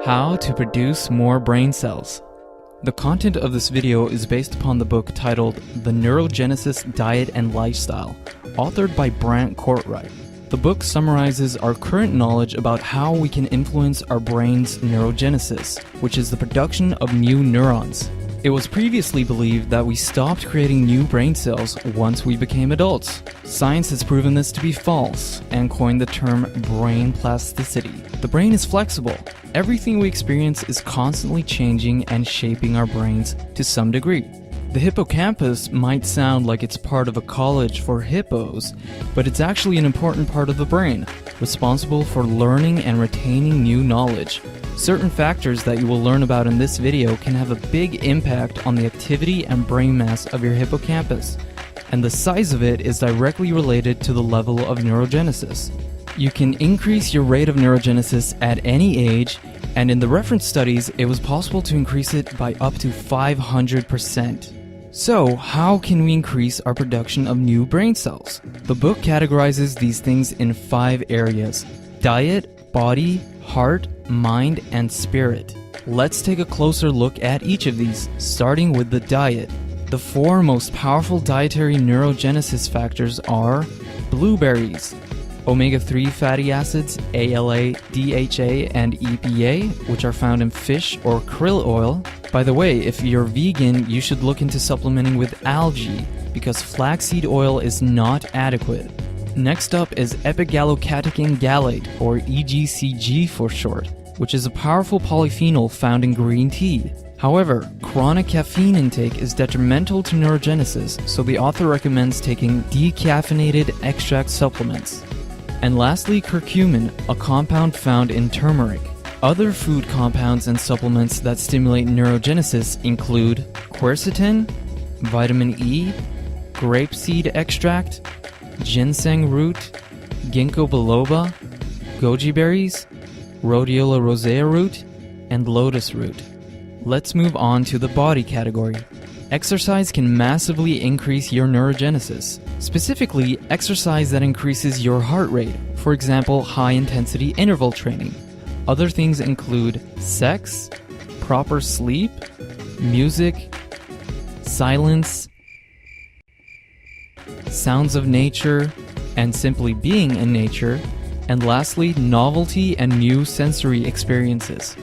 How to produce more brain cells. The content of this video is based upon the book titled The Neurogenesis Diet and Lifestyle, authored by Brant Courtright. The book summarizes our current knowledge about how we can influence our brain's neurogenesis, which is the production of new neurons. It was previously believed that we stopped creating new brain cells once we became adults. Science has proven this to be false and coined the term brain plasticity. The brain is flexible. Everything we experience is constantly changing and shaping our brains to some degree. The hippocampus might sound like it's part of a college for hippos, but it's actually an important part of the brain, responsible for learning and retaining new knowledge. Certain factors that you will learn about in this video can have a big impact on the activity and brain mass of your hippocampus, and the size of it is directly related to the level of neurogenesis. You can increase your rate of neurogenesis at any age, and in the reference studies, it was possible to increase it by up to 500%. So, how can we increase our production of new brain cells? The book categorizes these things in 5 areas: diet, body, heart, mind, and spirit. Let's take a closer look at each of these, starting with the diet. The 4 most powerful dietary neurogenesis factors are blueberries, omega-3 fatty acids, ALA, DHA, and EPA, which are found in fish or krill oil. By the way, if you're vegan, you should look into supplementing with algae, because flaxseed oil is not adequate. Next up is epigallocatechin gallate, or EGCG for short, which is a powerful polyphenol found in green tea. However, chronic caffeine intake is detrimental to neurogenesis, so the author recommends taking decaffeinated extract supplements. And lastly, curcumin, a compound found in turmeric. Other food compounds and supplements that stimulate neurogenesis include quercetin, vitamin E, grapeseed extract, ginseng root, ginkgo biloba, goji berries, rhodiola rosea root, and lotus root. Let's move on to the body category. Exercise can massively increase your neurogenesis. Specifically, exercise that increases your heart rate, for example, high-intensity interval training. Other things include sex, proper sleep, music, silence, sounds of nature, and simply being in nature, and lastly, novelty and new sensory experiences.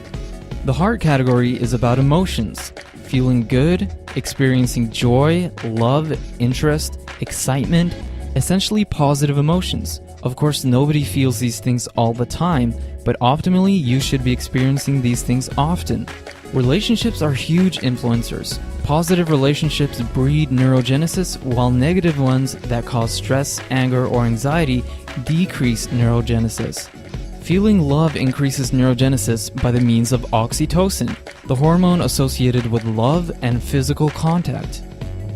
The heart category is about emotions, feeling good, experiencing joy, love, interest, excitement, essentially positive emotions. Of course, nobody feels these things all the time, but optimally, you should be experiencing these things often. Relationships are huge influencers. Positive relationships breed neurogenesis, while negative ones that cause stress, anger, or anxiety decrease neurogenesis. Feeling love increases neurogenesis by the means of oxytocin, the hormone associated with love and physical contact.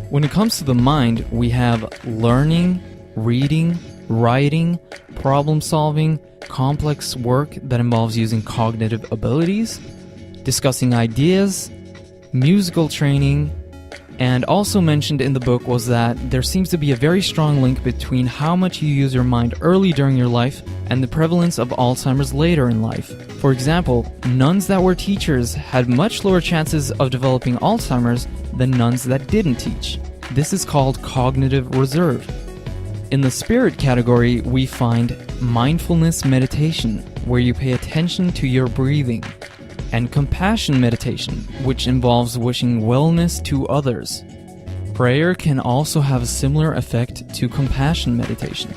When it comes to the mind, we have learning, reading, writing, problem solving, complex work that involves using cognitive abilities, discussing ideas, musical training, and also mentioned in the book was that there seems to be a very strong link between how much you use your mind early during your life and the prevalence of Alzheimer's later in life. For example, nuns that were teachers had much lower chances of developing Alzheimer's than nuns that didn't teach. This is called cognitive reserve. In the spirit category, we find mindfulness meditation, where you pay attention to your breathing, and compassion meditation, which involves wishing wellness to others. Prayer can also have a similar effect to compassion meditation.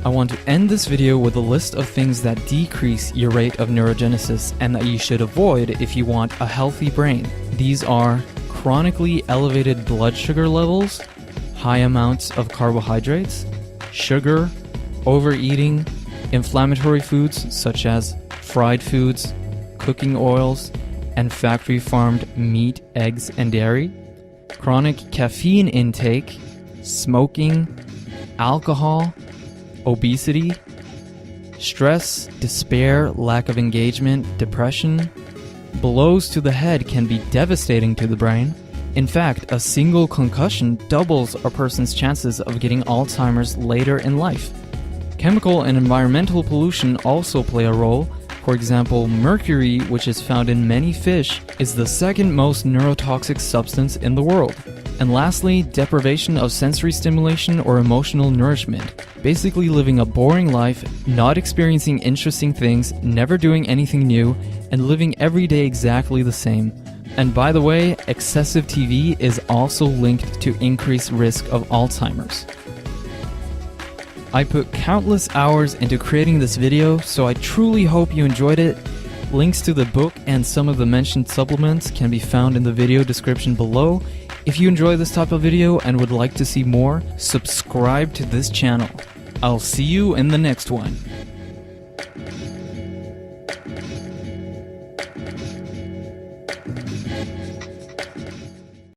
I want to end this video with a list of things that decrease your rate of neurogenesis and that you should avoid if you want a healthy brain. These are chronically elevated blood sugar levels, high amounts of carbohydrates, sugar, overeating, inflammatory foods such as fried foods, cooking oils, and factory-farmed meat, eggs, and dairy, chronic caffeine intake, smoking, alcohol, obesity, stress, despair, lack of engagement, depression. Blows to the head can be devastating to the brain. In fact, a single concussion doubles a person's chances of getting Alzheimer's later in life. Chemical and environmental pollution also play a role. For example, mercury, which is found in many fish, is the second most neurotoxic substance in the world. And lastly, deprivation of sensory stimulation or emotional nourishment. Basically living a boring life, not experiencing interesting things, never doing anything new, and living every day exactly the same. And by the way, excessive TV is also linked to increased risk of Alzheimer's. I put countless hours into creating this video, so I truly hope you enjoyed it. Links to the book and some of the mentioned supplements can be found in the video description below. If you enjoy this type of video and would like to see more, subscribe to this channel. I'll see you in the next one.